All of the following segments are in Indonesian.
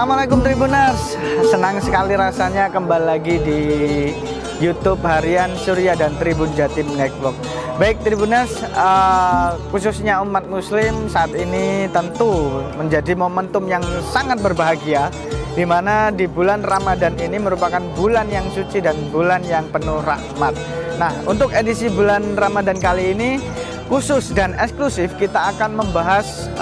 Assalamualaikum Tribuners, senang sekali rasanya kembali lagi di YouTube Harian Surya dan Tribun Jatim Network. Baik Tribuners, khususnya umat muslim saat ini tentu menjadi momentum yang sangat berbahagia, di mana di bulan Ramadan ini merupakan bulan yang suci dan bulan yang penuh rahmat. Nah, untuk edisi bulan Ramadan kali ini khusus dan eksklusif kita akan membahas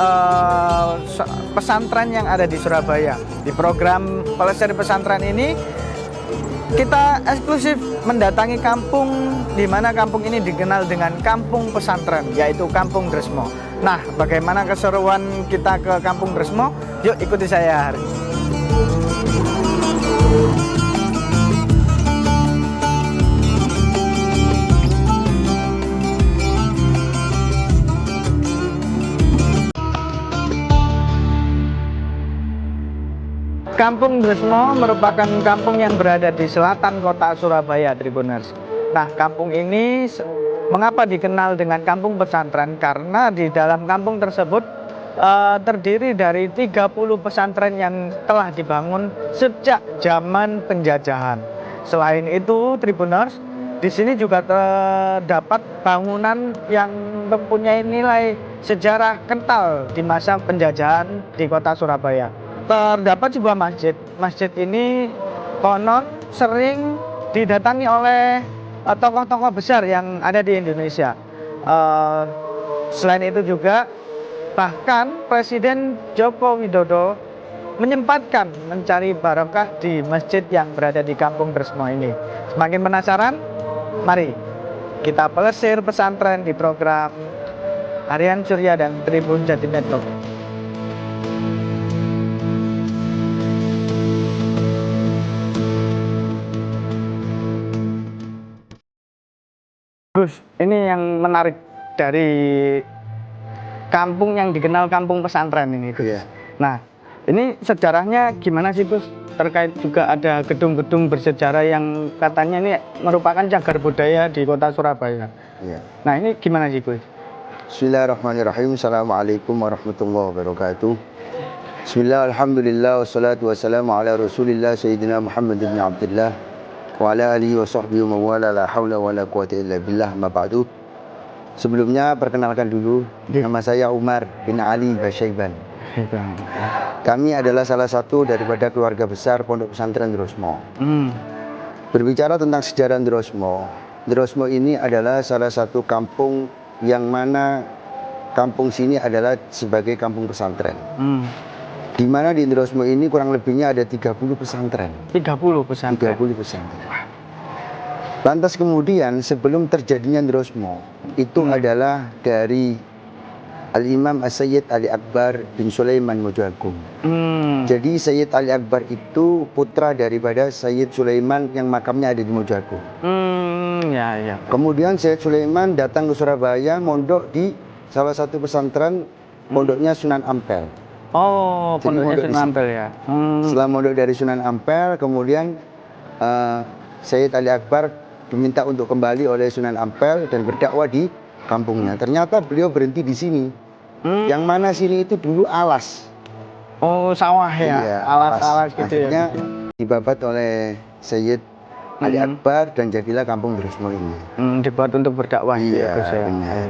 pesantren yang ada di Surabaya. Di program Pelestari Pesantren ini kita eksklusif mendatangi kampung di mana kampung ini dikenal dengan kampung pesantren, yaitu Kampung Dresmo. Nah, bagaimana keseruan kita ke Kampung Dresmo? Yuk ikuti saya hari ini. Kampung Dresmo merupakan kampung yang berada di selatan kota Surabaya, Tribuners. Nah, kampung ini mengapa dikenal dengan kampung pesantren? Karena di dalam kampung tersebut terdiri dari 30 pesantren yang telah dibangun sejak zaman penjajahan. Selain itu, Tribuners, di sini juga terdapat bangunan yang mempunyai nilai sejarah kental di masa penjajahan di kota Surabaya. Terdapat sebuah masjid. Masjid ini konon sering didatangi oleh tokoh-tokoh besar yang ada di Indonesia. Selain itu juga bahkan Presiden Joko Widodo menyempatkan mencari barokah di masjid yang berada di Kampung Dresmo ini. Semakin penasaran? Mari kita pelesir pesantren di program Harian Surya dan Tribun Jatim Network. Gus, ini yang menarik dari kampung yang dikenal kampung pesantren ini, Gus. Iya. Nah, ini sejarahnya gimana sih, Gus? Terkait juga ada gedung-gedung bersejarah yang katanya ini merupakan cagar budaya di kota Surabaya. Iya. Nah, ini gimana sih, Gus? Bismillahirrahmanirrahim. Assalamualaikum warahmatullahi wabarakatuh. Bismillah, alhamdulillah, wassalatu wassalamu ala rasulillah Sayyidina Muhammad bin Abdullah wa ala alihi wa sahbihi wa mawala, la hawla wa la quwata illa billah, ma ba'du. Sebelumnya perkenalkan dulu, nama saya Umar bin Ali Basyaiban. Kami adalah salah satu daripada keluarga besar Pondok Pesantren Dresmo. Berbicara tentang sejarah Dresmo, Dresmo ini adalah salah satu kampung yang mana kampung sini adalah sebagai kampung pesantren. Di mana di Dresmo ini kurang lebihnya ada 30 pesantren. 30 pesantren. 30 pesantren. Lantas kemudian sebelum terjadinya Dresmo itu adalah dari Al-Imam As-Sayyid Ali Akbar bin Sulaiman Mojoagung. Jadi Sayyid Ali Akbar itu putra daripada Sayyid Sulaiman yang makamnya ada di Mojoagung. Ya. Kemudian Sayyid Sulaiman datang ke Surabaya, mondok di salah satu pesantren, pondoknya Sunan Ampel. Oh, pondoknya Sunan Ampel ya. Setelah mondok dari Sunan Ampel, kemudian Sayyid Ali Akbar diminta untuk kembali oleh Sunan Ampel dan berdakwah di kampungnya. Ternyata beliau berhenti di sini. Yang mana sini itu dulu alas. Oh, sawah ya. Iya, Alas-alas gitu. Akhirnya ya. dibabat oleh Sayyid Ali Akbar dan jadilah Kampung Dresmo ini. Dibuat untuk berdakwah. Iya, Gus, ya. benar.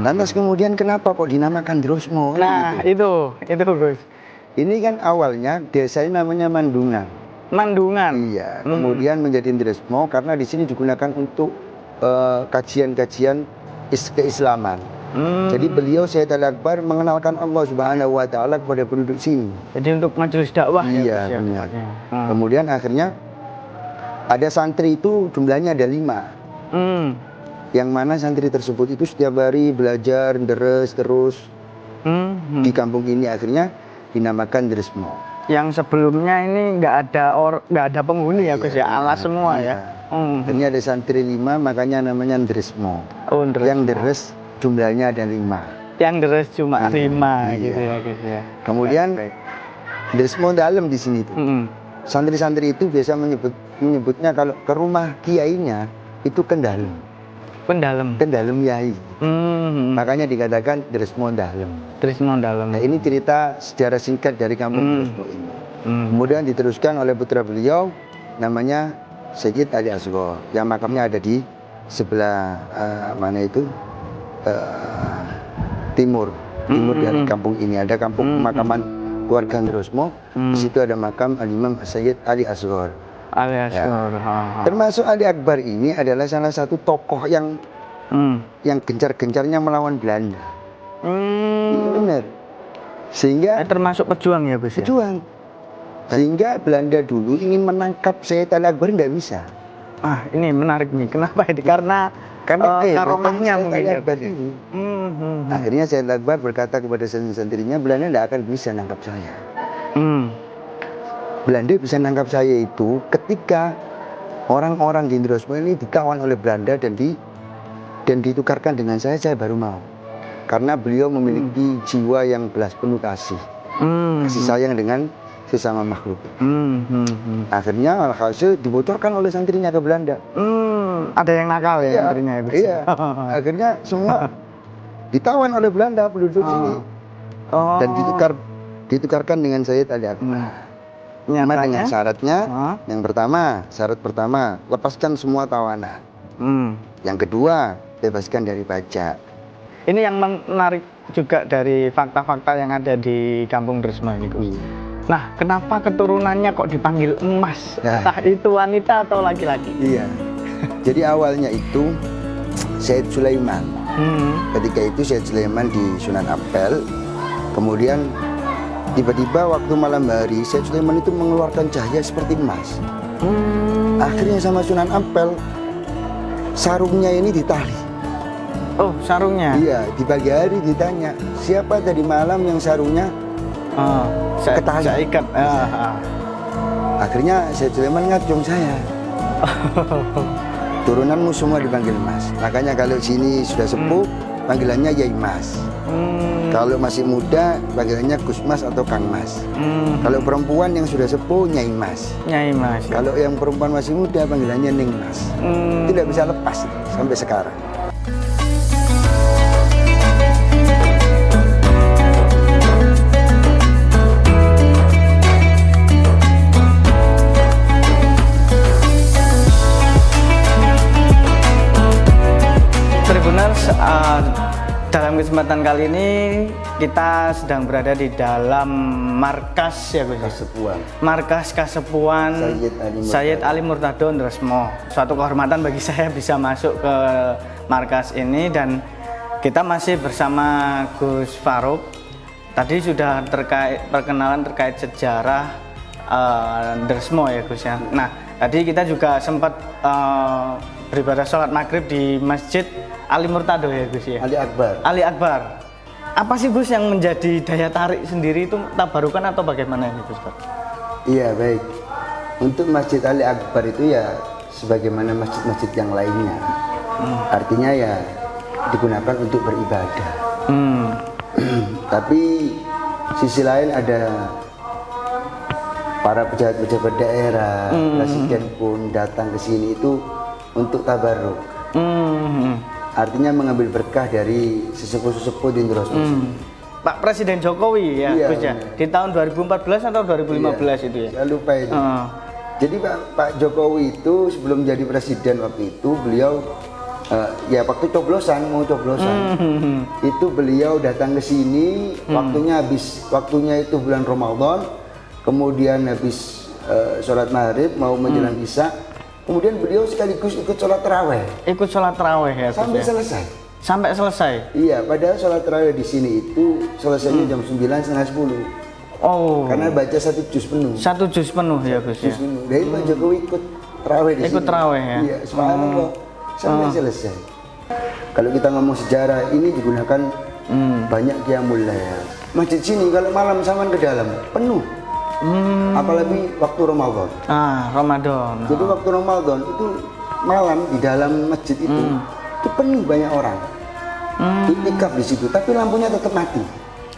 Lantas kemudian kenapa kok dinamakan Dresmo? Nah, gitu. itu Gus. Ini kan awalnya desa ini namanya Mandungan. Mandungan. Iya, kemudian menjadi Dresmo karena di sini digunakan untuk kajian-kajian keislaman. Jadi beliau Sayyid Ali Akbar mengenalkan Allah Subhanahu wa taala kepada penduduk sini. Jadi untuk majelis dakwah iya, ya, Gus, benar. ya. Kemudian akhirnya ada santri itu jumlahnya ada 5. Yang mana santri tersebut itu setiap hari belajar deres terus di kampung ini, akhirnya dinamakan Dresmo. Yang sebelumnya ini nggak ada penghuni ya, Gus, ya, alas semua ya. Ini ada santri 5, makanya namanya Dresmo. Oh, Dresmo. Yang deres jumlahnya ada 5. Yang deres cuma 5 gitu ya, Gus ya. Kemudian Dresmo dalam di sini tuh. Santri-santri itu biasa menyebutnya kalau ke rumah kiainya itu kendalem. Kendalem yai. Makanya dikatakan Dresmo Dalem. Dresmo Dalem. Nah, ini cerita sejarah singkat dari kampung Dresmo ini. Kemudian diteruskan oleh putra beliau namanya Sayyid Ali Asghar yang makamnya ada di sebelah mana itu timur dari kampung ini. Ada kampung pemakaman keluarga Drosmo. Di situ ada makam Al-Imam Sayyid Ali Asghar. Ali Asghar. Termasuk Ali Akbar ini adalah salah satu tokoh yang gencar-gencarnya melawan Belanda. Benar. Sehingga termasuk pejuang ya Gus ya? Pejuang. Sehingga Belanda dulu ingin menangkap Sayyid Ali Akbar nggak bisa. Ini menarik nih. Kenapa ini? Karena karomahnya mungkin ya. Akhirnya Sayyid Ali Akbar berkata kepada santri-santrinya, Belanda tidak akan bisa nangkap saya. Belanda bisa nangkap saya itu ketika orang-orang di Drosmo ini dikawal oleh Belanda dan ditukarkan dengan saya baru mau. Karena beliau memiliki jiwa yang belas penuh kasih sayang dengan sesama makhluk. Akhirnya alhasil dibocorkan oleh santrinya ke Belanda. Ada yang nakal ya santrinya itu. Iya. Akhirnya semua ditawan oleh Belanda penduduk sini. Dan ditukarkan dengan Sayyid Ali Akbar. Dengan syaratnya syarat pertama lepaskan semua tawanan. Yang kedua bebaskan dari pajak. Ini yang menarik juga dari fakta-fakta yang ada di Kampung Drosmo ini Gus. Nah, kenapa keturunannya kok dipanggil emas? Entah itu wanita atau laki-laki? Iya. Jadi awalnya itu Sayyid Sulaiman. Ketika itu Sayyid Sulaiman di Sunan Ampel. Kemudian tiba-tiba waktu malam hari Sayyid Sulaiman itu mengeluarkan cahaya seperti emas. Akhirnya sama Sunan Ampel sarungnya ini ditali. Oh, sarungnya? Iya, di pagi hari ditanya, siapa tadi malam yang sarungnya saya ikat. Akhirnya Sayyid Sulaiman ngacung saya. Turunanmu semua dipanggil Mas. Makanya kalau sini sudah sepuh, panggilannya Yai Mas. Kalau masih muda, panggilannya Gus Mas atau Kang Mas. Kalau perempuan yang sudah sepuh, Nyai Mas. Nyai Mas. Kalau yang perempuan masih muda, panggilannya Ning Mas. Tidak bisa lepas sampai sekarang. Dalam kesempatan kali ini kita sedang berada di dalam markas ya Gus. Kasepuan. Markas Kasepuan Sayyid Ali Murtado Drosmo. Suatu kehormatan bagi saya bisa masuk ke markas ini dan kita masih bersama Gus Farouk. Tadi sudah perkenalan terkait sejarah Drosmo ya Gus ya. Nah, tadi kita juga sempat beribadah sholat maghrib di Masjid Ali Murtado ya Gus ya? Ali Akbar. Apa sih Gus yang menjadi daya tarik sendiri itu tabarukan atau bagaimana ini Gus? Iya baik. Untuk Masjid Ali Akbar itu ya sebagaimana masjid-masjid yang lainnya. Artinya ya digunakan untuk beribadah. Tapi sisi lain ada para pejabat-pejabat daerah, presiden pun datang ke sini itu untuk tabarruk. Artinya mengambil berkah dari sesepuh-sesepuh di Drosmo. Pak Presiden Jokowi ya, Gus ya. Di tahun 2014 atau 2015 itu ya? Saya lupa itu. Jadi Pak Jokowi itu sebelum jadi presiden waktu itu beliau ya waktu mau coblosan. Itu beliau datang ke sini, waktunya itu bulan Ramadan. Kemudian habis sholat maghrib mau menjelang isya. Kemudian beliau sekaligus ikut sholat taraweh. Ikut sholat taraweh ya? Sampai selesai. Sampai selesai? Iya, padahal sholat taraweh di sini itu selesainya jam 9, setengah 10. Oh. Karena baca 1 juz penuh. 1 juz penuh ya Gus ya? Jadi Pak Jokowi ikut taraweh di sini. Ikut taraweh ya? Iya, subhanallah. Sampai selesai. Kalau kita ngomong sejarah, ini digunakan banyak qiyamul lail. Masjid sini kalau malam saman ke dalam, penuh. Apalagi waktu Ramadan. Ramadan. Jadi waktu Ramadan itu malam di dalam masjid itu penuh banyak orang. Iktikaf di situ, tapi lampunya tetap mati.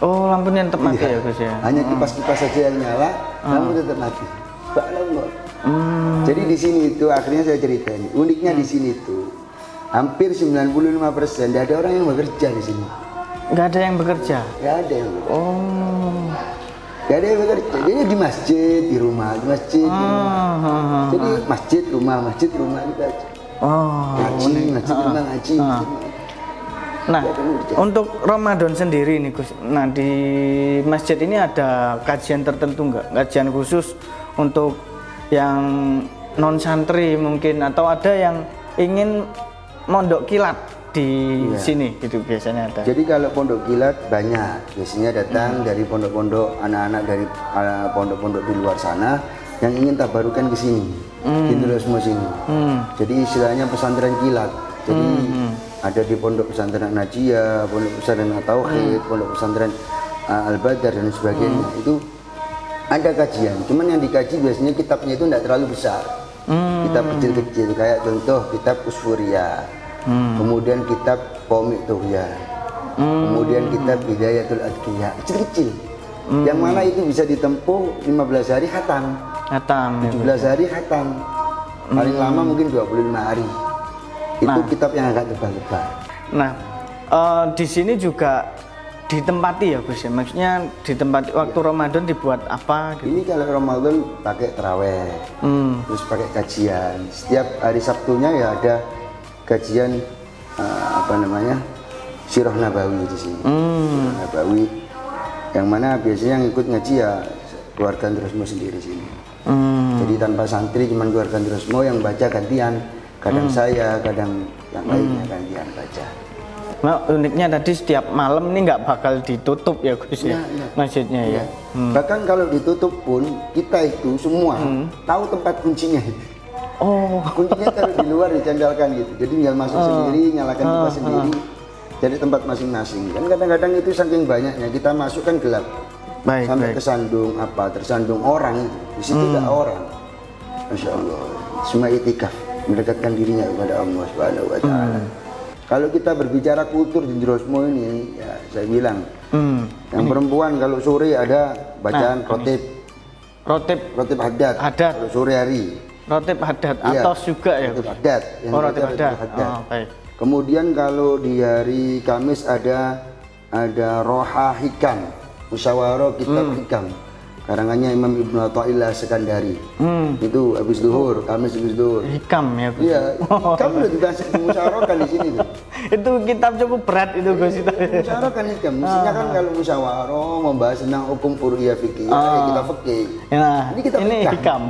Oh, lampunya tetap mati ya Gus ya. Hanya kipas-kipas saja yang nyala, lampu tetap mati. Jadi di sini itu akhirnya saya ceritain. Uniknya di sini itu hampir 95% tidak ada orang yang bekerja di sini. Nggak ada yang bekerja? Nggak ada yang bekerja. Oh. Gak ada yang bekerja. Jadi di masjid, di rumah, di masjid. Di rumah. Jadi masjid, rumah gitu aja. Ngaji, masjid, rumah, ngaji. Nah, untuk Ramadan sendiri nih Gus. Nah, di masjid ini ada kajian tertentu nggak? Kajian khusus untuk yang non santri mungkin, atau ada yang ingin mondok kilat di sini gitu biasanya ada. Jadi kalau pondok kilat banyak, biasanya datang dari pondok-pondok anak-anak dari pondok-pondok di luar sana yang ingin tabarukan ke sini, di Nurosmo sini. Jadi istilahnya pesantren kilat. Jadi ada di pondok pesantren Najiyah, pondok pesantren Tauhid, pondok pesantren Al-Badar dan sebagainya. Itu ada kajian. Cuman yang dikaji biasanya kitabnya itu tidak terlalu besar. Kitab kecil-kecil kayak contoh kitab Usfuriyah. Kemudian kitab Komik Tughyan. Kemudian kitab Bidayatul Adqiyah. Kecil-kecil. Yang mana itu bisa ditempuh 15 hari khatam. 17 hari khatam. Paling lama mungkin 25 hari. Itu kitab yang agak tebal-tebal. Nah, di sini juga ditempati ya Gus ya. Maksudnya ditempati waktu Ramadan dibuat apa gitu. Ini kalau Ramadan pakai taraweh. Terus pakai kajian. Setiap hari Sabtunya ya ada kajian Sirah Nabawi di sini. Sirah Nabawi yang mana biasanya yang ikut ngaji ya keluarga Nurosmo sendiri sini. Jadi tanpa santri, cuman keluarga Nurosmo yang baca gantian. Kadang saya, kadang yang lainnya gantian baca. Nah, uniknya tadi setiap malam ini nggak bakal ditutup ya Gus ya, masjidnya ya. Bahkan kalau ditutup pun kita itu semua tahu tempat kuncinya. Kuncinya taruh di luar dicandalkan gitu. Jadi tinggal masuk sendiri, nyalakan kipas sendiri. Jadi tempat masing-masing. Kan kadang-kadang itu saking banyaknya kita masuk kan gelap. Sampai kesandung tersandung orang itu. Di situ ada orang. Masya Allah. Semua itikaf mendekatkan dirinya kepada Allah Subhanahu wa taala. Kalau kita berbicara kultur di Nurosmo ini, ya saya bilang, yang perempuan kalau sore ada bacaan rotib haddad. Kalau sore hari. Rotib haddad, atos juga ya. Rotib haddad. Rotib haddad. Baik. Kemudian kalau di hari Kamis ada roha hikam, musyawarah kitab hikam. Karangannya Imam Ibnu Athaillah Sekandari. Itu habis zuhur, Kamis habis zuhur. Hikam ya Gus. Iya, hikam udah dikasih musyawarahkan di sini tuh. Itu kitab cukup berat itu Gus itu. Musyawarahkan hikam. Mestinya kan kalau musyawarah membahas tentang hukum furu'iyah fikih, kita fikih. Nah, ini kita hikam.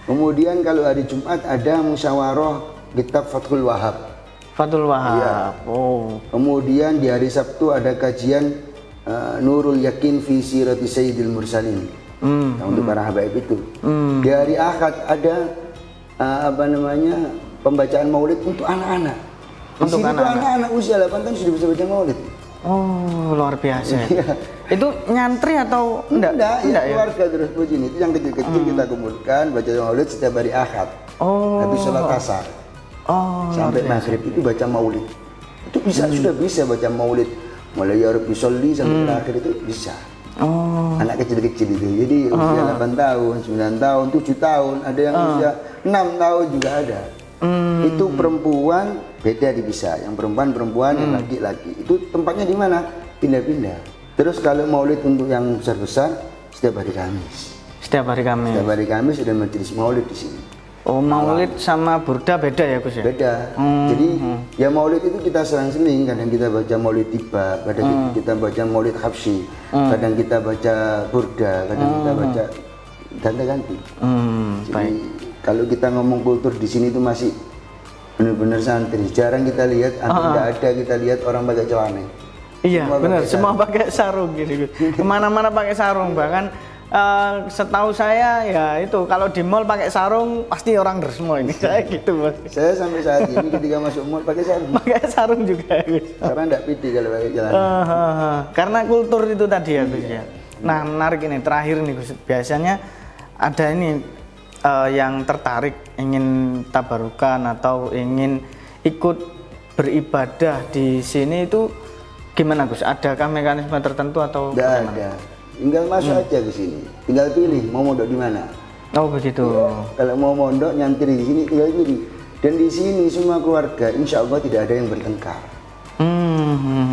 Kemudian kalau hari Jumat ada musyawarah kitab Fathul Wahab. Fathul Wahab. Iya. Kemudian di hari Sabtu ada kajian Nurul Yakin fi Sirati Sayyidil Mursalin. Untuk para habaib itu. Di hari Ahad ada pembacaan maulid untuk anak-anak. Di sini tuh anak-anak usia 8 tahun sudah bisa baca maulid. Oh, luar biasa. Itu nyantri atau enggak? Enggak ya? Keluarga terus begini. Itu yang kecil-kecil kita kumpulkan baca maulid setiap hari Ahad. Habis sholat asar. Sampai maghrib itu baca maulid. Itu bisa sudah bisa baca maulid. Mulai ya Rabbi sholli sampai terakhir itu bisa. Anak kecil-kecil itu. Jadi usia 8 tahun, 9 tahun, 7 tahun, ada yang usia 6 tahun juga ada. Itu perempuan beda dipisah. Yang perempuan, yang laki-laki. Itu tempatnya di mana? Pindah-pindah. Terus kalau maulid untuk yang besar-besar setiap hari Kamis. Setiap hari Kamis ada majelis maulid di sini. Maulid sama burda beda ya Gus ya? Beda. Jadi ya maulid itu kita selang-seling. Kadang kita baca maulid tiba, kadang kita baca maulid habsyi, kadang kita baca burda, kadang kita baca ganti-ganti. Jadi kalau kita ngomong kultur di sini itu masih benar-benar santri. Jarang kita lihat, tidak ada kita lihat orang pakai celana. Iya benar, semua pakai sarung gitu. Kemana-mana pakai sarung, bahkan setahu saya ya itu kalau di mall pakai sarung pasti orang Nurosmo ini. Saya gitu Mas. Saya sampai saat ini ketika masuk mall pakai sarung. Pakai sarung juga Gus. Karena enggak pede kalau pakai celana. Karena kultur itu tadi ya Gus ya. Nah, menarik ini terakhir nih Gus. Biasanya ada ini yang tertarik ingin tabarukan atau ingin ikut beribadah di sini itu gimana Gus? Adakah mekanisme tertentu atau bagaimana? Ada. Tinggal masuk aja ke sini. Tinggal pilih mau mondok di mana. Oh begitu. Ya, kalau mau mondok nyantri di sini tinggal pilih. Dan di sini semua keluarga insya Allah tidak ada yang bertengkar.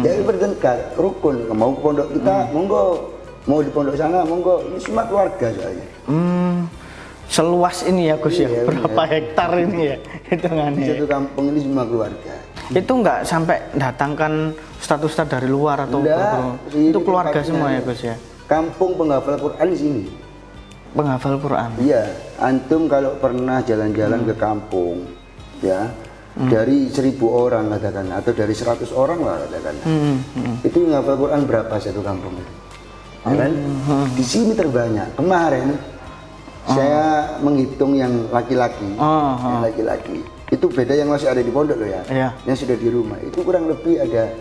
Jadi bertengkar, rukun. Mau ke pondok kita, monggo. mau di pondok sana monggo, ini semua keluarga soalnya. Seluas ini ya Gus ya, Iya, berapa bener. hektar ini ya hitungannya. Satu kampung ini semua keluarga. Itu nggak sampai datangkan ustadz-ustadz dari luar atau Enggak, itu ini keluarga tempatnya semua ya aja. Gus ya, Kampung penghafal Quran di sini. penghafal Quran. Iya, antum kalau pernah jalan-jalan ke kampung, ya, dari 1.000 orang katakan, atau dari 100 orang lah katakan, itu yang hafal Quran berapa satu kampung itu? Ya kan? Di sini terbanyak. Kemarin saya menghitung yang laki-laki, yang laki-laki. Itu beda yang masih ada di pondok loh ya, Iya. yang sudah di rumah. Itu kurang lebih ada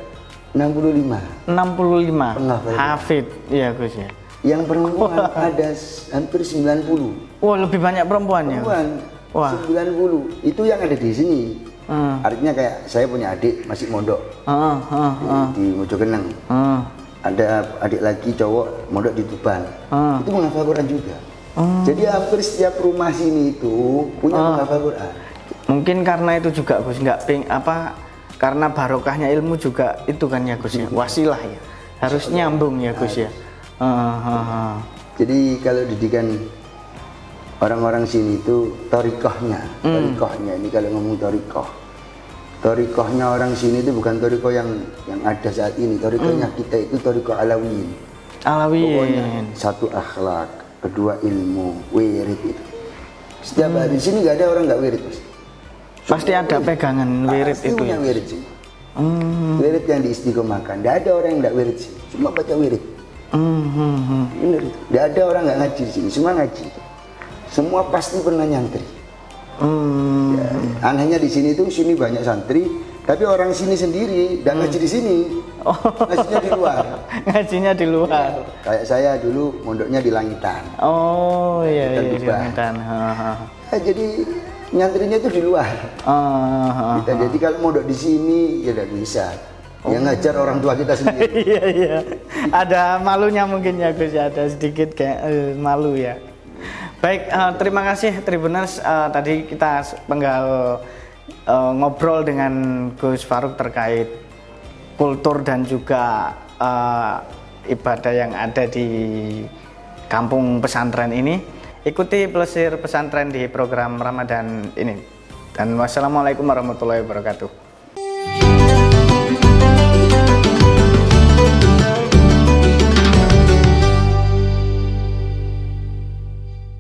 65. 65 Penghafal. hafid, iya Gus ya. Yang perempuan ada hampir 90. Wah, lebih banyak perempuannya. Perempuan Wah. 90. Itu yang ada di sini. Hmm. Artinya kayak saya punya adik masih mondok di Mojokeneng. Ada adik lagi cowok mondok di Tuban. Itu menghafal Quran juga. Jadi hampir setiap rumah sini itu punya menghafal Quran. Mungkin karena itu juga Gus, karena barokahnya ilmu juga itu kan ya Gus ya, wasilah ya, harus nyambung ya Gus ya. Jadi kalau didikan orang-orang sini itu torikohnya ini kalau ngomong torikohnya orang sini itu bukan torikoh yang ada saat ini. Torikohnya kita itu torikoh alawiyin. Pokoknya satu akhlak, kedua ilmu, wirid itu. Setiap hari di sini nggak ada orang nggak wirid Mas. Pasti ada pegangan wirid Pasti itu punya ya. wirid sih. Wirid yang diistiqomahkan. Nggak ada orang yang nggak wirid sih. Cuma baca wirid. Bener itu. Nggak ada orang nggak ngaji di sini. Semua ngaji. Semua pasti pernah nyantri. Ya, anehnya di sini banyak santri, tapi orang sini sendiri nggak ngaji di sini. Ngajinya di luar. Ngajinya di luar. Kayak saya dulu mondoknya di Langitan. Oh iya Langitan iya Tuban. Langitan. Jadi nyantrinya itu di luar. Jadi kalau mondok di sini ya tidak bisa. Yang ngajar orang tua kita sendiri. Iya iya. Ada malunya mungkin ya Gus ya, ada sedikit kayak malu ya. Baik, terima kasih Tribuners. Tadi kita penggal ngobrol dengan Gus Faruk terkait kultur dan juga ibadah yang ada di kampung pesantren ini. Ikuti Plesir Pesantren di program Ramadan ini. Dan wassalamualaikum warahmatullahi wabarakatuh.